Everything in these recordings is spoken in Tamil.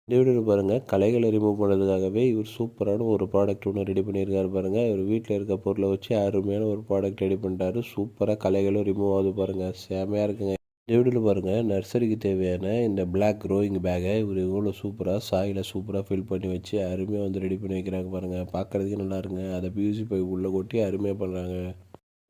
இந்த வீடியோவில் பாருங்கள், களைகளை ரிமூவ் பண்ணுறதுக்காகவே இவர் சூப்பரான ஒரு ப்ராடக்ட் ஒன்று ரெடி பண்ணியிருக்காரு பாருங்கள். இவர் வீட்டில் இருக்க பொருளை வச்சு அருமையான ஒரு ப்ராடக்ட் ரெடி பண்ணிட்டாரு. சூப்பராக களைகளும் ரிமூவ் ஆகுது பாருங்கள், செமையாக இருக்குங்க. இந்த வீடியோவில் பாருங்கள், நர்சரிக்கு தேவையான இந்த பிளாக் க்ரோயிங் பேக்கை இவர் இவ்வளோ சூப்பராக சாயில் சூப்பராக ஃபில் பண்ணி வச்சு அருமையாக வந்து ரெடி பண்ணி வைக்கிறாங்க பாருங்கள். பார்க்குறதுக்கு நல்லா இருக்குங்க. அதை பியூசி பைப் உள்ளே கொட்டி அருமையாக பண்ணுறாங்க.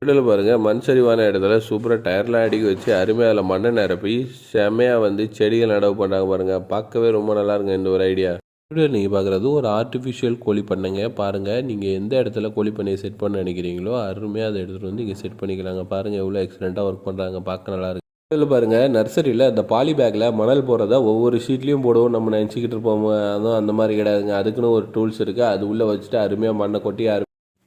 வீடியோவில் பாருங்கள், மண் சரிவான இடத்துல சூப்பராக டயர்லாம் அடிக்க வச்சு அருமையாக அதில் மண்ணை நிரப்பி செம்மையாக வந்து செடிகள் நடவு பண்ணுறாங்க பாருங்கள். பார்க்கவே ரொம்ப நல்லா இருக்குங்க இந்த ஒரு ஐடியா. வீடியோ நீங்கள் பார்க்குறது ஒரு ஆர்டிஃபிஷியல் கோழி பண்ணைங்க. பாருங்கள், நீங்கள் எந்த இடத்துல கோழி பண்ணையை செட் பண்ண நினைக்கிறீங்களோ அருமையாக அதை எடுத்துகிட்டு வந்து இங்கே செட் பண்ணிக்கலாங்க. பாருங்கள் எவ்வளோ எக்ஸலண்ட்டாக ஒர்க் பண்ணுறாங்க, பார்க்க நல்லா இருக்கு. இதில் பாருங்கள், நர்சரியில் அந்த பாலி பேக்கில் மணல் போடுறதா ஒவ்வொரு ஷீட்லேயும் போடுவோம் நம்ம நினச்சிக்கிட்டு இருப்போம். அதுவும் அந்த மாதிரி கிடையாதுங்க. அதுக்குன்னு ஒரு டூல்ஸ் இருக்குது. அது உள்ளே வச்சுட்டு அருமையாக மண்ணை கொட்டி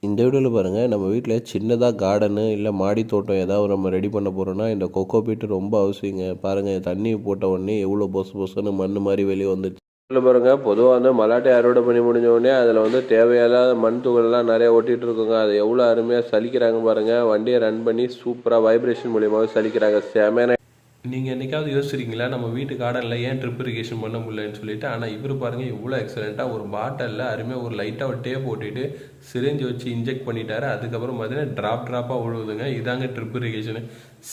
இந்த வீடியோவில் பாருங்கள், நம்ம வீட்டில் சின்னதாக கார்டனு இல்லை மாடி தோட்டம் ஏதாவது நம்ம ரெடி பண்ண போகிறோன்னா இந்த கொக்கோ பீட்டு ரொம்ப அவசியங்க. பாருங்கள், தண்ணி போட்ட உடனே எவ்வளோ பொசுன்னு மண் மாதிரி வெளியே வந்துடுச்சு. இதில் பாருங்கள், பொதுவாக வந்து மல்லாட்டை அறுவடை பண்ணி முடிஞ்ச உடனே அதில் வந்து தேவையில்லாத மண் துகள்லாம் நிறையா ஒட்டிகிட்டு இருக்குங்க. அது எவ்வளோ அருமையாக சலிக்கிறாங்க பாருங்கள். வண்டியை ரன் பண்ணி சூப்பராக வைப்ரேஷன் மூலியமாக சலிக்கிறாங்க. செமையான. நீங்கள் என்றைக்காவது யோசிச்சிருக்கீங்களா நம்ம வீட்டு கார்டனில் ஏன் ட்ரிப் இரிகேஷன் பண்ண முடியலன்னு சொல்லிட்டு? ஆனால் இவர் பாருங்கள் எவ்வளோ எக்ஸலண்ட்டாக ஒரு பாட்டிலில் அருமையாக ஒரு லைட்டாக ஒரு டேப் போட்டுட்டு சிரிஞ்சு வச்சு இன்ஜெக்ட் பண்ணிட்டாரு. அதுக்கப்புறம் பார்த்தீங்கன்னா ட்ராப்பாக விழுவுதுங்க. இதாங்க ட்ரிப் இரிகேஷனு.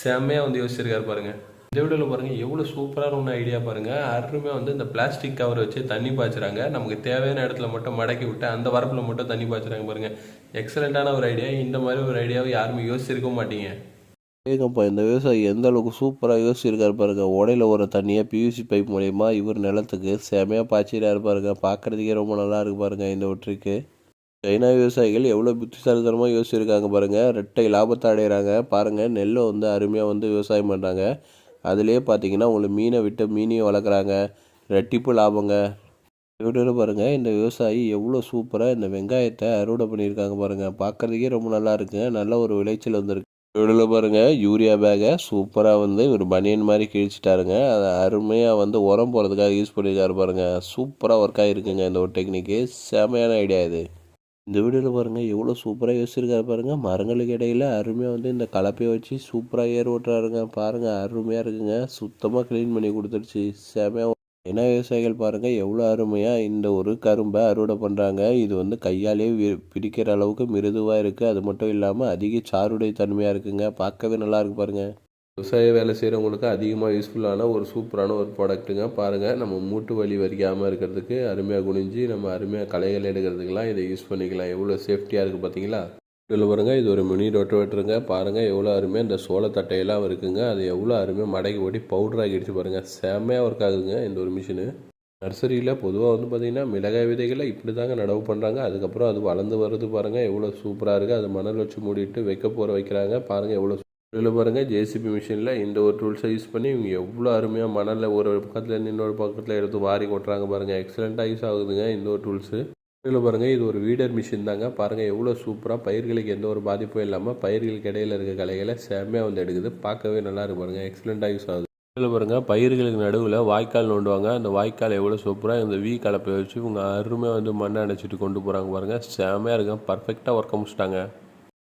செம்மையாக வந்து யோசிச்சிருக்காரு பாருங்கள். இந்த வீடியோவில் பாருங்கள் எவ்வளோ சூப்பரான ஒன்று ஐடியா பாருங்கள். அருமையாக வந்து இந்த பிளாஸ்டிக் கவர் வச்சு தண்ணி பாய்ச்சுறாங்க. நமக்கு தேவையான இடத்துல மட்டும் மடக்கி விட்டு அந்த வரப்பில் மட்டும் தண்ணி பாய்ச்சுறாங்க பாருங்கள். எக்ஸலண்ட்டான ஒரு ஐடியா. இந்த மாதிரி ஒரு ஐடியாவை யாருமே யோசிச்சிருக்க மாட்டீங்க. ஏங்கப்பா, இந்த விவசாயி எந்த அளவுக்கு சூப்பராக யோசிச்சிருக்காரு பாருங்க. உடையில ஒரு தண்ணியை பியூசி பைப் மூலயமா இவர் நிலத்துக்கு செமையாக பாய்ச்சிடாரு பாருங்க. பார்க்குறதுக்கே ரொம்ப நல்லா இருக்கு பாருங்க இந்த ஒற்றுக்கு. சைனா விவசாயிகள் எவ்வளோ புத்திசாலித்தனமாக யோசிச்சிருக்காங்க பாருங்கள். ரெட்டை லாபத்தை அடைகிறாங்க பாருங்கள். நெல்லை வந்து அருமையாக வந்து விவசாயம் பண்ணுறாங்க. அதுலேயே பார்த்தீங்கன்னா உங்களுக்கு மீனை விட்டு மீனையும் வளர்க்குறாங்க. ரெட்டிப்பு லாபங்க. வீடியோவில் பாருங்கள், இந்த விவசாயி எவ்வளோ சூப்பராக இந்த வெங்காயத்தை அறுவடை பண்ணியிருக்காங்க பாருங்கள். பார்க்குறதுக்கே ரொம்ப நல்லா இருக்குங்க. நல்ல ஒரு விளைச்சல் வந்திருக்கு. வீடியோவில் பாருங்கள், யூரியா பேக்கை சூப்பராக வந்து ஒரு பனியன் மாதிரி கிழிச்சிட்டாருங்க. அதை அருமையாக வந்து உரம் போகிறதுக்காக யூஸ் பண்ணியிருக்காரு பாருங்கள். சூப்பராக ஒர்க் ஆகிருக்குங்க இந்த ஒரு டெக்னிக்கு. செமையான ஐடியா இது. இந்த வீடியோவில் பாருங்கள் எவ்வளோ சூப்பராக யோசிச்சிருக்காரு பாருங்கள். மரங்களுக்கு இடையில் அருமையாக வந்து இந்த கலப்பையை வச்சு சூப்பராக ஏர் ஓட்டுறாருங்க. பாருங்கள் அருமையாக இருக்குங்க. சுத்தமாக க்ளீன் பண்ணி கொடுத்துருச்சு. செமையாக. ஏன்னா விவசாயிகள் பாருங்கள் எவ்வளோ அருமையாக இந்த ஒரு கரும்பை அறுவடை பண்ணுறாங்க. இது வந்து கையாலே பிடிக்கிற அளவுக்கு மிருதுவாக இருக்குது. அது மட்டும் இல்லாமல் அதிக சாருடை தன்மையாக இருக்குங்க. பார்க்கவே நல்லா இருக்கு பாருங்கள். விவசாய வேலை செய்கிறவங்களுக்கு அதிகமாக யூஸ்ஃபுல்லான ஒரு சூப்பரான ஒரு ப்ராடக்ட்டுங்க. பாருங்கள், நம்ம மூட்டு வலி வரிக்காமல் இருக்கிறதுக்கு அருமையாக குனிஞ்சு நம்ம அருமையாக களைகள் எடுக்கிறதுக்கெலாம் இதை யூஸ் பண்ணிக்கலாம். எவ்வளோ சேஃப்டியாக இருக்குது பார்த்தீங்களா? இதில் பாருங்கள், இது ஒரு மினி ரொட்டவேட்டருங்க. பாருங்கள் எவ்வளோ அருமையாக இந்த சோளத்தட்டையெல்லாம் இருக்குங்க. அது எவ்வளோ அருமையாக மடக்கி ஓட்டி பவுடர் ஆகிடுச்சு பாருங்கள். செம்மையாக ஒர்க் ஆகுதுங்க இந்த ஒரு மிஷினு. நர்சரியில் பொதுவாக வந்து பார்த்திங்கன்னா மிளகாய் விதைகளை இப்படி தாங்க நடவு பண்ணுறாங்க. அதுக்கப்புறம் அது வளர்ந்து வருது பாருங்கள். எவ்வளோ சூப்பராக இருக்குது. அது மணல் வச்சு மூடிட்டு வைக்கிறாங்க. பாருங்கள் எவ்வளோ. இதில் பாருங்கள், ஜேசிபி மிஷினில் இந்த ஒரு டூல்ஸை யூஸ் பண்ணி இவங்க எவ்வளோ அருமையாக மணலில் ஒரு பக்கத்தில் இன்னொரு பக்கத்தில் எடுத்து வாரி கொட்டுறாங்க பாருங்கள். எக்ஸலண்ட்டாக யூஸ் ஆகுதுங்க இந்த ஒரு டூல்ஸு. இதில் பாருங்கள், இது ஒரு வீடர் மிஷின் தாங்க. பாருங்கள் எவ்வளோ சூப்பராக பயிர்களுக்கு எந்த ஒரு பாதிப்பும் இல்லாமல் பயிர்களுக்கு இடையில் இருக்க களைகளை செம்மையாக வந்து எடுக்குது. பார்க்கவே நல்லா இருக்கு பாருங்கள். எக்ஸலண்ட்டாக யூஸ் ஆகுது. இதில் பாருங்கள், பயிர்களுக்கு நடுவில் வாய்க்கால் நோண்டுவாங்க. அந்த வாய்க்கால் எவ்வளோ சூப்பராக இந்த வீ கலப்பை வச்சு இவங்க அருமையாக வந்து மண்ணை அணைச்சிட்டு கொண்டு போகிறாங்க பாருங்கள். செம்மையாக இருக்கும். பர்ஃபெக்டாக ஒர்க் முடிச்சிட்டாங்க.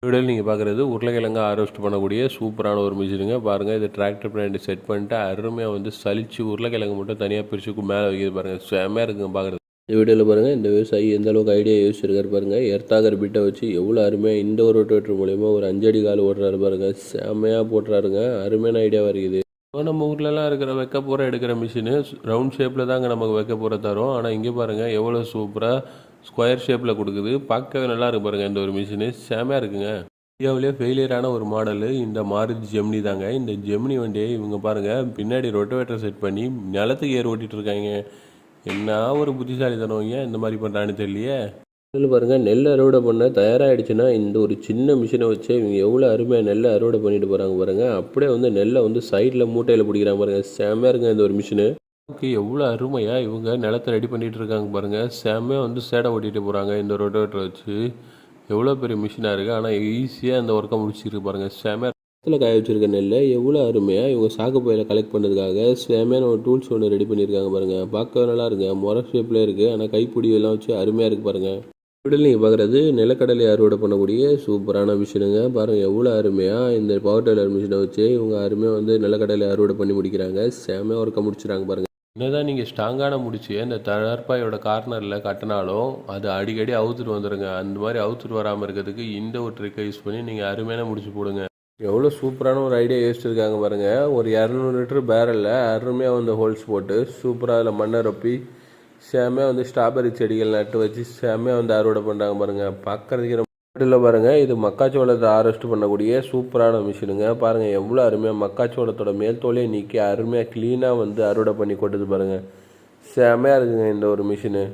வீடியோவில் நீங்கள் பார்க்குறது உருளைக்கிழங்கு ஹார்வெஸ்ட் பண்ணக்கூடிய சூப்பரான ஒரு மிஷினுங்க. பாருங்கள், இது டிராக்டர் பிராண்டு செட் பண்ணிட்டு அருமையாக வந்து சலிச்சு உருளைக்கிழங்கு மட்டும் தனியாக பிரித்து மேலே வைக்கிது பாருங்கள். செம்மையாக இருக்குங்க பார்க்குறது. இந்த வீடியோவில் பாருங்கள், இந்த விவசாயி எந்த அளவுக்கு ஐடியா யோசிச்சிருக்காரு பாருங்கள். எர்த்தாகர் பிட்டை வச்சு எவ்வளோ அருமையாக இந்த ஒரு ரொட்டேட்டர் மூலயமா ஒரு 5 அடி கால் ஓடுறாரு பாருங்கள். செம்மையாக போட்டுறாருங்க. அருமையான ஐடியாவாக இருக்குது. இப்போ நம்ம ஊர்லலாம் இருக்கிற வைக்க போகிற எடுக்கிற மிஷினு ரவுண்ட் ஷேப்பில் தாங்க நமக்கு வைக்க போகிற தரும். ஆனால் இங்கே பாருங்கள் எவ்வளோ சூப்பராக ஸ்கொயர் ஷேப்பில் கொடுக்குது. பார்க்கவே நல்லா இருக்கு பாருங்கள் இந்த ஒரு மிஷினு. செம்மையாக இருக்குங்க. இந்தியாவிலேயே ஃபெயிலியரான ஒரு மாடலு இந்த மாருதி ஜெமினி தாங்க. இந்த ஜெமினி வண்டியை இவங்க பாருங்கள் பின்னாடி ரொட்டவேட்டர் செட் பண்ணி நிலத்துக்கு ஏர் ஓட்டிகிட்டு இருக்காங்க. என்ன ஒரு புத்திசாலித்தனம், ஏன் இந்த மாதிரி பண்ணுறான்னு தெரியலையே. இதில் பாருங்கள், நெல் அறுவடை பண்ண தயாராகிடுச்சுன்னா இந்த ஒரு சின்ன மிஷினை வச்சு இவங்க எவ்வளோ அருமையாக நெல்லை அறுவடை பண்ணிட்டு போகிறாங்க பாருங்கள். அப்படியே வந்து நெல்லை வந்து சைடில் மூட்டையில் பிடிக்கிறாங்க பாருங்கள். செம்மையாக இருக்குங்க இந்த ஒரு மிஷினு. ஓகே, எவ்வளோ அருமையாக இவங்க நிலத்தை ரெடி பண்ணிகிட்டு இருக்காங்க பாருங்கள். செம்மையாக வந்து சேடை ஓட்டிகிட்டு போகிறாங்க இந்த ரொட்டவேட்டரை வச்சு. எவ்வளோ பெரிய மிஷினாக இருக்குது, ஆனால் ஈஸியாக இந்த ஒர்க்கை முடிச்சிருக்கு பாருங்கள். செம்மையாக காய வச்சுருக்க நெல்லை எவ்வளோ அருமையாக இவங்க சாக்கு பையில் கலெக்ட் பண்ணுறதுக்காக செமையான ஒரு டூல்ஸ் ஒன்று ரெடி பண்ணியிருக்காங்க பாருங்கள். பார்க்க நல்லா இருக்குங்க. முறை ஷேப்பில் இருக்குது, ஆனால் கைப்பிடி எல்லாம் வச்சு அருமையாக இருக்குது பாருங்கள். வீடியோவில் நீங்கள் பார்க்குறது நிலக்கடலை அறுவடை பண்ணக்கூடிய சூப்பரான மிஷினுங்க. பாருங்கள் எவ்வளோ அருமையாக இந்த பவர் டெய்லர் மிஷினை வச்சு இவங்க அருமையாக வந்து நிலக்கடலை அறுவடை பண்ணி முடிக்கிறாங்க. செமையாக ஒர்க்கை முடிச்சுறாங்க பாருங்கள். என்னதான் நீங்கள் ஸ்ட்ராங்கான முடிச்சு அந்த தளர்பாயோட கார்னரில் கட்டினாலும் அது அடிக்கடி அவுத்துட்டு வந்துடுங்க. அந்த மாதிரி அவுத்துட்டு வராமல் இருக்கிறதுக்கு இந்த ஒரு ட்ரிக்கை யூஸ் பண்ணி நீங்கள் அருமையான முடிச்சு போடுங்க. எவ்வளோ சூப்பரான ஒரு ஐடியா யோசிச்சிருக்காங்க பாருங்கள். ஒரு 200 லிட்டர் பேரலில் அருமையாக வந்து ஹோல்ஸ் போட்டு சூப்பராக அதில் மண்ணை ரொப்பி செம்மையாக வந்து ஸ்ட்ராபெரி செடிகள் நட்டு வச்சு செம்மையாக வந்து அறுவடை பண்ணுறாங்க பாருங்கள். பார்க்குறதுக்கு ரொம்ப வீட்டில் பாருங்கள். இது மக்காச்சோளத்தை ஹார்வெஸ்ட் பண்ணக்கூடிய சூப்பரான மிஷினுங்க. பாருங்கள் எவ்வளோ அருமையாக மக்காச்சோளத்தோட மேல் தோலையை நீக்கி அருமையாக க்ளீனாக வந்து அறுவடை பண்ணி கொட்டுது பாருங்கள். செம்மையாக இருக்குங்க இந்த ஒரு மிஷினு.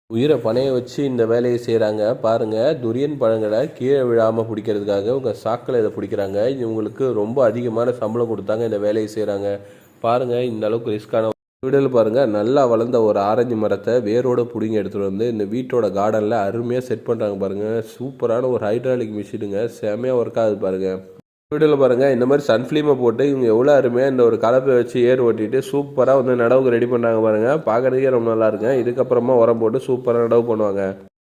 உயிரை பணைய வச்சு இந்த வேலையை செய்கிறாங்க பாருங்கள். துரியன் பழங்களை கீழே விழாமல் பிடிக்கிறதுக்காக உங்கள் சாக்கில் இதை பிடிக்கிறாங்க. இவங்களுக்கு ரொம்ப அதிகமான சம்பளம் கொடுத்தாங்க இந்த வேலையை செய்கிறாங்க பாருங்கள். இந்த அளவுக்கு ரிஸ்க்கான வீடியோவில் பாருங்கள். நல்லா வளர்ந்த ஒரு ஆரஞ்சு மரத்தை வேரோடு பிடிங்கி எடுத்துகிட்டு வந்து இந்த வீட்டோட கார்டனில் அருமையாக செட் பண்ணுறாங்க பாருங்கள். சூப்பரான ஒரு ஹைட்ராலிக் மிஷினுங்க. செம்மையாக ஒர்க் ஆகுது பாருங்கள். வீடியோவில் பாருங்கள். இந்த மாதிரி சன்ஃப்ளீமை போட்டு இவங்க எவ்வளோ அருமையாக இந்த ஒரு கலப்பை வச்சு ஏர் ஓட்டிட்டு சூப்பராக வந்து நடவுக்கு ரெடி பண்ணாங்க பாருங்கள். பார்க்குறதுக்கே ரொம்ப நல்லா இருக்குங்க. இதுக்கப்புறமா உரம் போட்டு சூப்பராக நடவு பண்ணுவாங்க.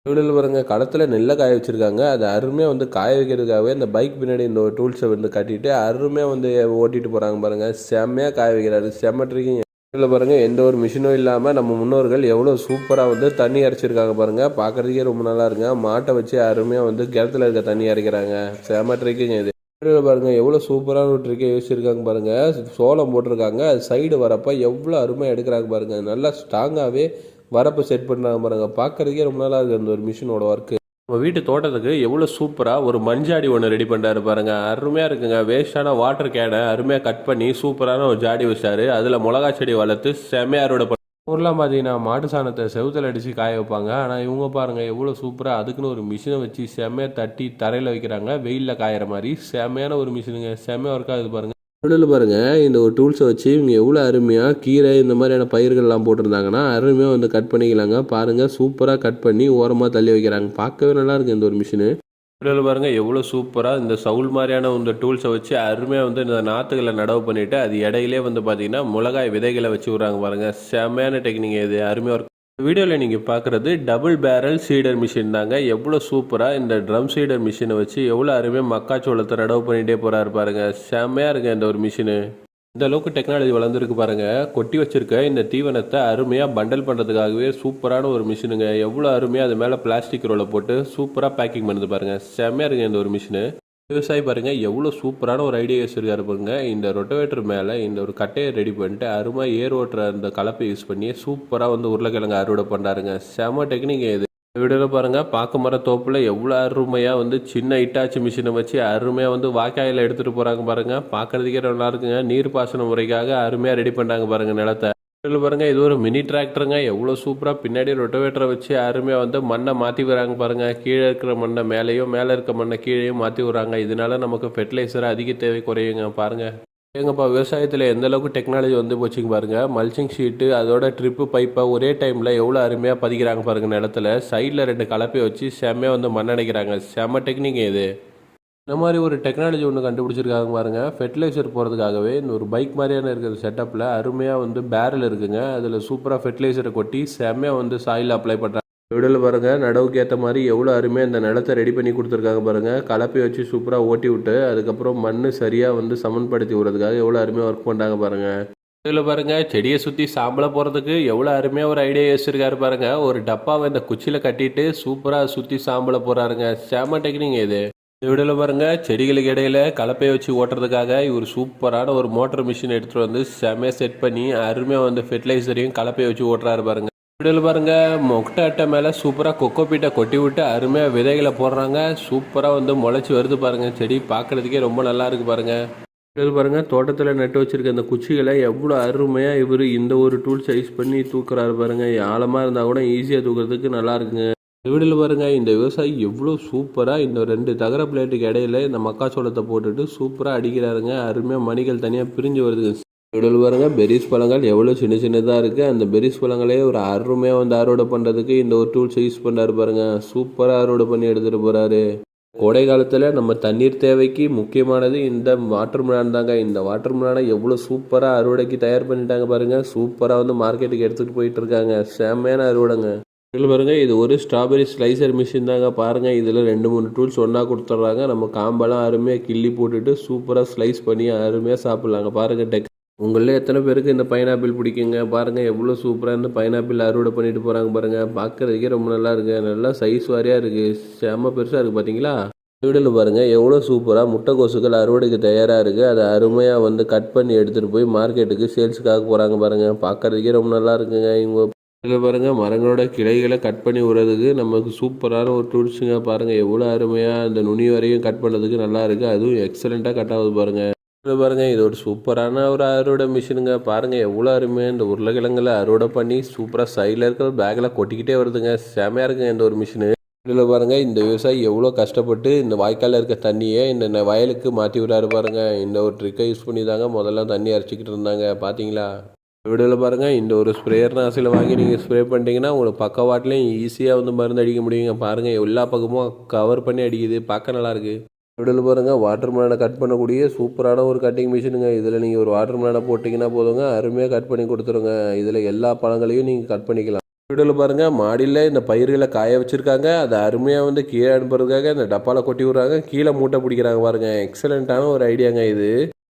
வீடியோவில் பாருங்கள். களத்தில் நெல்லை காய வச்சுருக்காங்க. அது அருமையாக வந்து காய வைக்கிறதுக்காகவே இந்த பைக் பின்னாடி இந்த ஒரு டூல்ஸை வந்து கட்டிட்டு அருமையாக வந்து ஓட்டிகிட்டு போகிறாங்க பாருங்கள். செம்மையாக காய வைக்கிறாரு. செம்ம ட்ரிக்கிங். இதில் பாருங்கள். எந்த ஒரு மிஷினும் இல்லாமல் நம்ம முன்னோர்கள் எவ்வளோ சூப்பராக வந்து தண்ணி அரைச்சிருக்காங்க பாருங்கள். பார்க்குறதுக்கே ரொம்ப நல்லா இருக்குங்க. மாட்டை வச்சு அருமையாக வந்து கிணத்துல இருக்க தண்ணி அரைக்கிறாங்க. செம ட்ரிக்குங்க இது. வீடியோவில் பாருங்கள். எவ்வளோ சூப்பரான ஒரு ட்ரிக்கை யோசிச்சிருக்காங்க பாருங்கள். சோளம் போட்டிருக்காங்க. அது சைடு வரப்போ எவ்வளோ அருமையாக எடுக்கிறாங்க பாருங்கள். நல்லா ஸ்ட்ராங்காகவே வரப்போ செட் பண்ணுறாங்க பாருங்கள். பார்க்குறதுக்கே ரொம்ப நல்லா இருக்குது அந்த ஒரு மிஷினோட ஒர்க்கு. நம்ம வீட்டு தோட்டத்துக்கு எவ்வளோ சூப்பராக ஒரு மண்ஜாடி ஒன்று ரெடி பண்ணுறாரு பாருங்க. அருமையாக இருக்குங்க. வேஸ்டான வாட்டர் கேனை அருமையாக கட் பண்ணி சூப்பரான ஒரு ஜாடி வச்சாரு. அதில் மிளகா செடி வளர்த்து செம்மையாக அறுவடை பண்ண. ஊர்லாம் பார்த்தீங்கன்னா மாட்டு சாணத்தை செவுத்தில் அடித்து காய வைப்பாங்க. ஆனால் இவங்க பாருங்கள் எவ்வளோ சூப்பராக அதுக்குன்னு ஒரு மிஷினை வச்சு செம்மையாக தட்டி தரையில் வைக்கிறாங்க. வெயிலில் காயிற மாதிரி செம்மையான ஒரு மிஷினுங்க. செம்மையாக ஒர்க் ஆகுது பாருங்கள். நடுவில் பாருங்கள். இந்த ஒரு டூல்ஸை வச்சு இவங்க எவ்வளோ அருமையாக கீரை இந்த மாதிரியான பயிர்கள்லாம் போட்டிருந்தாங்கன்னா அருமையாக வந்து கட் பண்ணிக்கலாங்க. பாருங்கள் சூப்பராக கட் பண்ணி ஓரமாக தள்ளி வைக்கிறாங்க. பார்க்கவே நல்லா இருக்குது இந்த ஒரு மிஷினு. நடுவில் பாருங்கள் எவ்வளோ சூப்பராக இந்த சவுல் மாதிரியான இந்த டூல்ஸை வச்சு அருமையாக வந்து இந்த நாற்றுகளை நடவு பண்ணிவிட்டு அது இடையிலே வந்து பார்த்தீங்கன்னா மிளகாய் விதைகளை வச்சு விட்றாங்க பாருங்கள். செம்மையான டெக்னிக் இது. அருமையாக இருக்கும். வீடியோவில் நீங்கள் பார்க்குறது டபுள் பேரல் சீடர் மிஷின் தாங்க. எவ்வளோ சூப்பராக இந்த ட்ரம் சீடர் மிஷினை வச்சு எவ்வளோ அருமையாக மக்காச்சோளத்தை நடவு பண்ணிகிட்டே போகிறாரு பாருங்கள். செம்மையாக இருக்குது இந்த ஒரு மிஷினு. இந்த அளவுக்கு டெக்னாலஜி வளர்ந்துருக்கு பாருங்கள். கொட்டி வச்சுருக்க இந்த தீவனத்தை அருமையாக பண்டல் பண்ணுறதுக்காகவே சூப்பரான ஒரு மிஷினுங்க. எவ்வளோ அருமையாக அது மேலே பிளாஸ்டிக் ரோலை போட்டு சூப்பராக பேக்கிங் பண்ணுது பாருங்கள். செம்மையாக இருக்குது இந்த ஒரு மிஷினு. விவசாயி பாருங்கள் எவ்வளோ சூப்பரான ஒரு ஐடியா வச்சுருக்காரு பாருங்க. இந்த ரொட்டவேட்டர் மேலே இந்த ஒரு கட்டையை ரெடி பண்ணிட்டு அருமையாக ஏர் ஓட்டுற அந்த கலப்பை யூஸ் பண்ணி சூப்பராக வந்து உருளைக்கிழங்கு அறுவடை பண்ணுறாருங்க. செம டெக்னிக் இது. வீடியோவில் பாருங்கள். பார்க்க மர தோப்பில் எவ்வளோ அருமையாக வந்து சின்ன இட்டாச்சி மிஷினை வச்சு அருமையாக வந்து வாய்க்காயில் எடுத்துகிட்டு போகிறாங்க பாருங்கள். பார்க்குறதுக்கே நல்லா இருக்குங்க. நீர் பாசன முறைக்காக அருமையாக ரெடி பண்ணுறாங்க பாருங்கள் நிலத்தை. இதில் பாருங்கள். இது ஒரு மினி டிராக்டருங்க. எவ்வளோ சூப்பராக பின்னாடி ரொட்டவேட்டரை வச்சு அருமையாக வந்து மண்ணை மாற்றி வராங்க பாருங்கள். கீழே இருக்கிற மண்ணை மேலேயும் மேலே இருக்க மண்ணை கீழேயும் மாற்றி விட்றாங்க. இதனால நமக்கு ஃபெர்டிலைசர் அதிக தேவை குறையுங்க பாருங்கள். எங்கப்பா விவசாயத்தில் எந்த அளவுக்கு டெக்னாலஜி வந்து போச்சுங்க பாருங்கள். மல்ச்சிங் ஷீட்டு அதோட ட்ரிப்பு பைப்பை ஒரே டைமில் எவ்வளோ அருமையாக பதிக்கிறாங்க பாருங்கள் நிலத்தில். சைடில் 2 கலப்பையை வச்சு செம்மையாக வந்து மண் அடைக்கிறாங்க. செம்ம டெக்னிக் இது. இந்த மாதிரி ஒரு டெக்னாலஜி ஒன்று கண்டுபிடிச்சிருக்காங்க பாருங்கள். ஃபெர்டிலைசர் போகிறதுக்காகவே இந்த ஒரு பைக் மாதிரியான இருக்கிற செட்டப்பில் அருமையாக வந்து பேரல் இருக்குங்க. அதில் சூப்பராக ஃபெர்டிலைசரை கொட்டி செம்மையாக வந்து சாயில் அப்ளை பண்ணுறாங்க. வீடியோவில் பாருங்கள். நடவுக்கு ஏற்ற மாதிரி எவ்வளோ அருமையாக இந்த நிலத்தை ரெடி பண்ணி கொடுத்துருக்காங்க பாருங்கள். கலப்பை வச்சு சூப்பராக ஓட்டி விட்டு அதுக்கப்புறம் மண் சரியாக வந்து சமன்படுத்தி விடுறதுக்காக எவ்வளோ அருமையாக ஒர்க் பண்ணுறாங்க பாருங்கள். இதில் பாருங்கள். செடியை சுற்றி சாம்பலை போகிறதுக்கு எவ்வளோ அருமையாக ஒரு ஐடியா யோசிச்சிருக்காரு பாருங்கள். ஒரு டப்பாவை இந்த குச்சியில் கட்டிட்டு சூப்பராக சுற்றி சாம்பலை போகிறாருங்க. செம டெக்னிக் இது. வீடியோவில் பாருங்கள். செடிகளுக்கு இடையில கலப்பையை வச்சு ஓட்டுறதுக்காக இவர் சூப்பரான ஒரு மோட்டர் மிஷின் எடுத்துகிட்டு வந்து செம்மையாக செட் பண்ணி அருமையாக வந்து ஃபெர்டிலைசரையும் கலப்பையை வச்சு ஓட்டுறாரு பாருங்கள். வீடியோவில் பாருங்கள். மொட்டை அட்டை மேலே சூப்பராக கொக்கோபீட்டை கொட்டி விட்டு அருமையாக விதைகளை போடுறாங்க. சூப்பராக வந்து முளைச்சி வருது பாருங்கள். செடி பார்க்குறதுக்கே ரொம்ப நல்லா இருக்குது பாருங்கள். வீடியோவில் பாருங்கள். தோட்டத்தில் நட்டு வச்சுருக்க அந்த குச்சிகளை எவ்வளோ அருமையாக இவர் இந்த ஒரு டூல்ஸை யூஸ் பண்ணி தூக்குறாரு பாருங்கள். ஆழமாக இருந்தால் கூட ஈஸியாக தூக்குறதுக்கு நல்லா இருக்குங்க. வீடியோவில் பாருங்கள். இந்த விவசாயி எவ்வளோ சூப்பராக இந்த 2 தகர பிளேட்டுக்கு இடையில இந்த மக்காச்சோளத்தை போட்டுட்டு சூப்பராக அடிக்கிறாருங்க. அருமையாக மணிகள் தனியாக பிரிஞ்சு வருதுங்க. வீடியோவில் பாருங்கள். பெரிஸ் பழங்கள் எவ்வளோ சின்ன சின்னதாக இருக்குது. அந்த பெரிஸ் பழங்களே ஒரு அருமையாக வந்து அறுவடை பண்ணுறதுக்கு இந்த ஒரு டூல்ஸை யூஸ் பண்ணுறாரு பாருங்கள். சூப்பராக அறுவடை பண்ணி எடுத்துகிட்டு போகிறாரு. கோடை காலத்தில் நம்ம தண்ணீர் தேவைக்கு முக்கியமானது இந்த வாட்டர் மிலான் தாங்க. இந்த வாட்டர் மிலானை எவ்வளோ சூப்பராக அறுவடைக்கு தயார் பண்ணிட்டாங்க பாருங்கள். சூப்பராக வந்து மார்க்கெட்டுக்கு எடுத்துகிட்டு போயிட்டு இருக்காங்க. செம்மையான அறுவடைங்க. இதில் பாருங்கள். இது ஒரு ஸ்ட்ராபெரி ஸ்லைசர் மிஷின் தாங்க. பாருங்கள். இதில் 2-3 டூல்ஸ் ஒன்றா கொடுத்துட்றாங்க. நம்ம காம்பெல்லாம் அருமையாக கிள்ளி போட்டுட்டு சூப்பராக ஸ்லைஸ் பண்ணி அருமையாக சாப்பிட்லாங்க. பாருங்கள். உங்களில் எத்தனை பேருக்கு இந்த பைனாப்பிள் பிடிக்குங்க? பாருங்கள் எவ்வளோ சூப்பராக இந்த பைனாப்பிள் அறுவடை பண்ணிட்டு போகிறாங்க பாருங்கள். பார்க்குறதுக்கே ரொம்ப நல்லா இருக்குது. நல்லா சைஸ் வாரியாக இருக்குது. செம்ம பெருசாக இருக்குது பார்த்தீங்களா? வீடியோவில் பாருங்கள் எவ்வளோ சூப்பராக முட்டைக்கோசுகள் அறுவடைக்கு தயாராக இருக்குது. அதை அருமையாக வந்து கட் பண்ணி எடுத்துகிட்டு போய் மார்க்கெட்டுக்கு சேல்ஸுக்காக போகிறாங்க பாருங்கள். பார்க்குறதுக்கே ரொம்ப நல்லா இருக்குங்க. இவங்க இதில் பாருங்கள் மரங்களோட கிளைகளை கட் பண்ணி விடுறதுக்கு நமக்கு சூப்பரான ஒரு டூல்ஸுங்க. பாருங்கள் எவ்வளோ அருமையாக அந்த நுனி வரையும் கட் பண்ணுறதுக்கு நல்லா இருக்குது. அதுவும் எக்ஸலண்ட்டாக கட் ஆகுது பாருங்கள். இதில் பாருங்கள் இது ஒரு சூப்பரான ஒரு அறுவடை மிஷினுங்க. பாருங்கள் எவ்வளோ அருமையாக இந்த உருளைக்கிழங்குல அறுவடை பண்ணி சூப்பராக சைடில் இருக்கிற பேக்கில் கொட்டிக்கிட்டே வருதுங்க. செமையாக இருக்குங்க இந்த ஒரு மிஷினு. இதில் பாருங்கள் இந்த விவசாயி எவ்வளோ கஷ்டப்பட்டு இந்த வாய்க்காலில் இருக்க தண்ணியை இந்த வயலுக்கு மாற்றி விடாரு பாருங்கள். இந்த ஒரு ட்ரிக்கை யூஸ் பண்ணி தாங்க முதல்ல தண்ணி அரைச்சிக்கிட்டு இருந்தாங்க. பார்த்தீங்களா? வீடியோவில் பாருங்கள் இந்த ஒரு ஸ்ப்ரேயர் நாசில் வாங்கி நீங்கள் ஸ்ப்ரே பண்ணிட்டீங்கன்னா உங்களுக்கு பக்கவாட்டிலையும் ஈஸியாக வந்து மருந்து அடிக்க முடியுங்க. பாருங்கள் எல்லா பக்கமும் கவர் பண்ணி அடிக்குது. பார்க்க நல்லாயிருக்கு. வீடியோவில் பாருங்கள் வாட்டர் மெலனை கட் பண்ணக்கூடிய சூப்பரான ஒரு கட்டிங் மிஷினுங்க. இதில் நீங்கள் ஒரு வாட்டர் மெலனை போட்டிங்கன்னா போதுங்க அருமையாக கட் பண்ணி கொடுத்துருங்க. இதில் எல்லா பழங்களையும் நீங்கள் கட் பண்ணிக்கலாம். வீடியோவில் பாருங்கள் மாடியில் இந்த பயிர்களை காய வச்சுருக்காங்க. அதை அருமையாக வந்து கீழே அனுப்புறதுக்காக இந்த டப்பாவில் கொட்டி விட்றாங்க. கீழே மூட்டை பிடிக்கிறாங்க பாருங்கள். எக்ஸலண்ட்டான ஒரு ஐடியாங்க இது.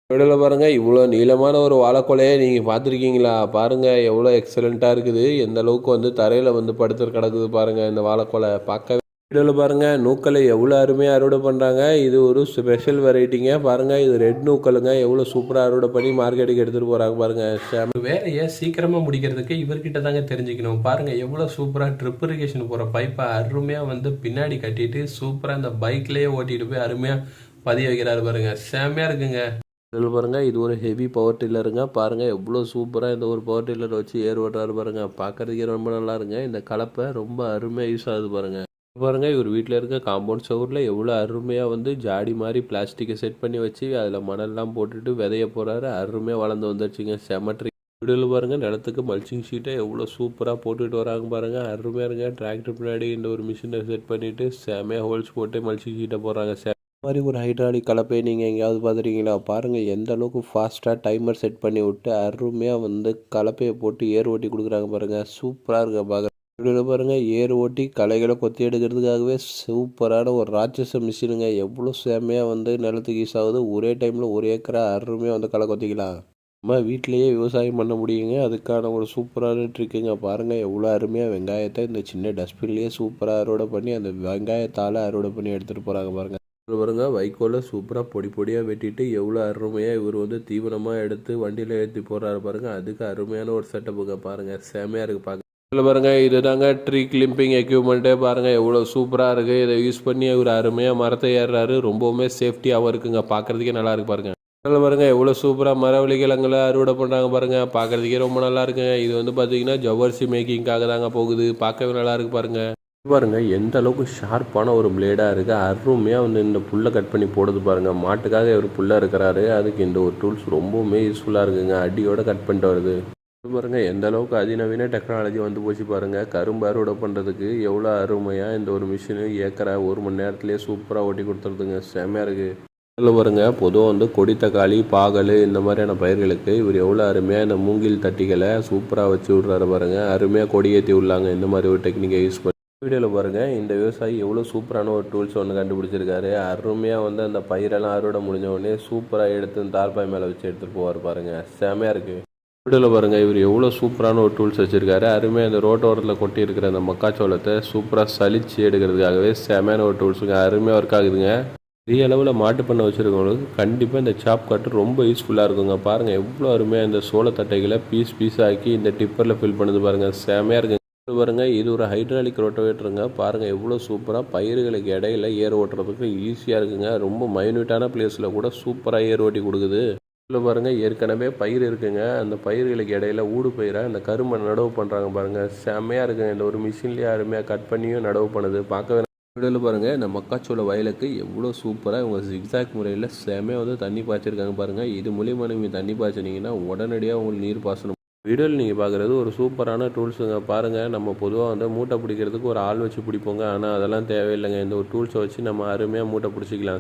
வீடியோவில் பாருங்கள் இவ்வளோ நீளமான ஒரு வாழைக்கொலையை நீங்கள் பார்த்துருக்கீங்களா? பாருங்கள் எவ்வளோ எக்ஸலண்ட்டாக இருக்குது. எந்த அளவுக்கு வந்து தரையில் வந்து படுத்து கிடக்குது பாருங்கள் இந்த வாழைக்கொலை. பார்க்க வீடியோவில் பாருங்கள் நூக்களை எவ்வளோ அருமையாக அறுவடை பண்ணுறாங்க. இது ஒரு ஸ்பெஷல் வெரைட்டிங்க. பாருங்கள் இது ரெட் நூக்கலுங்க. எவ்வளோ சூப்பராக அறுவடை பண்ணி மார்க்கெட்டுக்கு எடுத்துகிட்டு போகிறாங்க பாருங்கள். வேலையை சீக்கிரமாக முடிக்கிறதுக்கு இவர்கிட்ட தாங்க தெரிஞ்சுக்கணும். பாருங்கள் எவ்வளோ சூப்பராக ட்ரிப் இரிகேஷன் போகிற பைப்பை அருமையாக வந்து பின்னாடி கட்டிட்டு சூப்பராக இந்த பைக்லேயே ஓட்டிகிட்டு போய் அருமையாக பதிய வைக்கிறாரு பாருங்கள். செம்மையாக இருக்குங்க. இதில் பாருங்கள் இது ஒரு ஹெவி பவர் டில்லருங்க. பாருங்கள் எவ்வளோ சூப்பராக இந்த ஒரு பவர் டில்லர் வச்சு ஏர் ஓட்டுறாரு பாருங்கள். பார்க்குறதுக்கே ரொம்ப நல்லா இருங்க. இந்த கலப்பை ரொம்ப அருமையாக யூஸ் ஆகுது பாருங்கள். பாருங்கள் இவர் வீட்டில் இருக்க காம்பவுண்ட் சவுரில் எவ்வளோ அருமையாக வந்து ஜாடி மாதிரி பிளாஸ்டிக்கை செட் பண்ணி வச்சு அதில் மணல்லாம் போட்டுட்டு விதைய போகிறாரு. அருமையாக வளர்ந்து வந்துடுச்சுங்க. செமட்ரி. வீடியோவில் பாருங்கள் நிலத்துக்கு மல்ச்சிங் ஷீட்டை எவ்வளோ சூப்பராக போட்டுக்கிட்டு வராங்க பாருங்கள். அருமையாக இருங்க. டிராக்டர் பின்னாடி இந்த ஒரு மிஷினை செட் பண்ணிவிட்டு செமையாக ஹோல்ஸ் போட்டு மல்ச்சிங் ஷீட்டை போடுறாங்க. மாதிரி ஒரு ஹைட்ராலிக் கலப்பை நீங்கள் எங்கேயாவது பார்த்துருக்கீங்களா? பாருங்கள் எந்த அளவுக்கு ஃபாஸ்ட்டாக டைமர் செட் பண்ணி விட்டு அருமையாக வந்து கலப்பையை போட்டு ஏர் ஓட்டி கொடுக்குறாங்க பாருங்கள். சூப்பராக இருக்க பார்க்குறேன். வீடியோவில் பாருங்கள் ஏர் ஓட்டி களைகளை கொத்தி எடுக்கிறதுக்காகவே சூப்பரான ஒரு ராட்சச மிஷினுங்க. எவ்வளோ செம்மையாக வந்து நிலத்துக்கு யூஸ் ஆகுது. ஒரே டைமில் ஒரு ஏக்கரா அருமையாக வந்து களை கொத்திக்கலாம். நம்ம வீட்டிலையே விவசாயம் பண்ண முடியுங்க. அதுக்கான ஒரு சூப்பரான ட்ரிக்குங்க. பாருங்கள் எவ்வளோ அருமையாக வெங்காயத்தை இந்த சின்ன டஸ்ட்பின்லேயே சூப்பராக அறுவடை பண்ணி அந்த வெங்காயத்தால் அறுவடை பண்ணி எடுத்துகிட்டு போகிறாங்க பாருங்கள். பாருங்க வைக்கோலை சூப்பராக பொடி பொடியாக வெட்டிட்டு எவ்வளோ அருமையாக இவர் வந்து தீவனமாக எடுத்து வண்டியில் ஏற்றி போடுறாரு பாருங்கள். அதுக்கு அருமையான ஒரு செட்டப்புங்க. பாருங்கள் செமையாக இருக்குது பார்க்க. இதில் பாருங்கள் இது தாங்க ட்ரீ கிளிம்பிங் எக்யூப்மெண்ட்டே. பாருங்கள் எவ்வளோ சூப்பராக இருக்குது. இதை யூஸ் பண்ணி இவர் அருமையாக மரத்தை ஏறுறாரு. ரொம்பவுமே சேஃப்டியாகவும் இருக்குங்க. பார்க்குறதுக்கே நல்லா இருக்கு பாருங்கள். இதில் பாருங்கள் எவ்வளோ சூப்பராக மரவள்ளி கிழங்குல அறுவடை பண்ணுறாங்க பாருங்கள். பார்க்குறதுக்கே ரொம்ப நல்லா இருக்குங்க. இது வந்து பார்த்தீங்கன்னா ஜவ்வரிசி மேக்கிங்காக தாங்க போகுது. பார்க்கவே நல்லா இருக்கு பாருங்கள். பாருங்கள் எந்த அளவுக்கு ஷார்ப்பான ஒரு பிளேடாக இருக்குது. அருமையாக வந்து இந்த புல்லை கட் பண்ணி போடுது பாருங்கள். மாட்டுக்காக ஒரு புல்லாக இருக்கிறாரு. அதுக்கு இந்த ஒரு டூல்ஸ் ரொம்பவுமே யூஸ்ஃபுல்லாக இருக்குங்க. அடியோட கட் பண்ணிட்டு வருது. பாருங்கள் எந்த அளவுக்கு அதிநவீன டெக்னாலஜி வந்து போச்சு பாருங்கள். கரும்பு அறுவடை பண்ணுறதுக்கு எவ்வளோ அருமையாக இந்த ஒரு மிஷினு ஏக்கரை 1 மணி நேரத்துலேயே சூப்பராக ஓட்டி கொடுத்துருதுங்க. செம்மையாக இருக்குது. இதில் பாருங்கள் பொதுவாக வந்து கொடி தக்காளி பாகல் இந்த மாதிரியான பயிர்களுக்கு இவர் எவ்வளோ அருமையாக இந்த மூங்கில் தட்டிகளை சூப்பராக வச்சு விட்றாரு பாருங்கள். அருமையாக கொடி ஏற்றி விடலாங்க இந்த மாதிரி ஒரு டெக்னிக்கை யூஸ் பண்ணி. வீடியோவில் பாருங்கள் இந்த விவசாயி எவ்வளோ சூப்பரான ஒரு டூல்ஸ் ஒன்று கண்டுபிடிச்சிருக்காரு. அருமையாக வந்து அந்த பயிரெல்லாம் அறுவடை முடிஞ்ச உடனே சூப்பராக எடுத்து தார்பாய் மேலே வச்சு எடுத்துகிட்டு போவார் பாருங்கள். செமையாக இருக்குது. வீடியோவில் பாருங்கள் இவர் எவ்வளோ சூப்பரான ஒரு டூல்ஸ் வச்சுருக்காரு. அருமையாக அந்த ரோட்டோரத்தில் கொட்டி இருக்கிற அந்த மக்காச்சோளத்தை சூப்பராக சலிச்சு எடுக்கிறதுக்காகவே செமையான ஒரு டூல்ஸுங்க. அருமையாக ஒர்க் ஆகுதுங்க. பெரிய அளவில் மாட்டு பண்ண வச்சுருக்கவங்களுக்கு கண்டிப்பாக இந்த சாப் கட்டு ரொம்ப யூஸ்ஃபுல்லாக இருக்குங்க. பாருங்கள் எவ்வளோ அருமையாக இந்த சோளத்தட்டைகளை பீஸ் ஆக்கி இந்த டிப்பரில் ஃபில் பண்ணுது பாருங்கள். செமையாக இருக்குங்க. பாருங்கள் இது ஒரு ஹைட்ராலிக் ரோட்டோவேட்டருங்க. பாருங்கள் எவ்வளோ சூப்பராக பயிர்களுக்கு இடையில ஏர் ஓட்டுறதுக்கு ஈஸியாக இருக்குங்க. ரொம்ப மைன்யூட்டான பிளேஸில் கூட சூப்பராக ஏர் ஓட்டி கொடுக்குது. இதில் பாருங்கள் ஏற்கனவே பயிர் இருக்குங்க. அந்த பயிர்களுக்கு இடையில ஊடு பயிரை அந்த கரும்பை நடவு பண்ணுறாங்க பாருங்கள். செம்மையாக இருக்குங்க. இந்த ஒரு மிஷின்லேயே அருமையாக கட் பண்ணியும் நடவு பண்ணுது. பார்க்கவே வீடியோவில் பாருங்கள் இந்த மக்காச்சோள வயலுக்கு எவ்வளோ சூப்பராக இவங்க ஜிக்ஸாக் முறையில் செம்மையாக வந்து தண்ணி பாய்ச்சிருக்காங்க பாருங்கள். இது மூலியமாக நீங்கள் தண்ணி பாய்ச்சினீங்கன்னா உடனடியாக உங்களுக்கு நீர் பாசனம். வீடியோவில் நீங்கள் பார்க்குறது ஒரு சூப்பரான டூல்ஸுங்க. பாருங்கள் நம்ம பொதுவாக வந்து மூட்டை பிடிக்கிறதுக்கு ஒரு ஆள் வச்சு பிடிப்போங்க. ஆனால் அதெல்லாம் தேவையில்லைங்க. இந்த ஒரு டூல்ஸை வச்சு நம்ம அருமையாக மூட்டை பிடிச்சிக்கலாம்.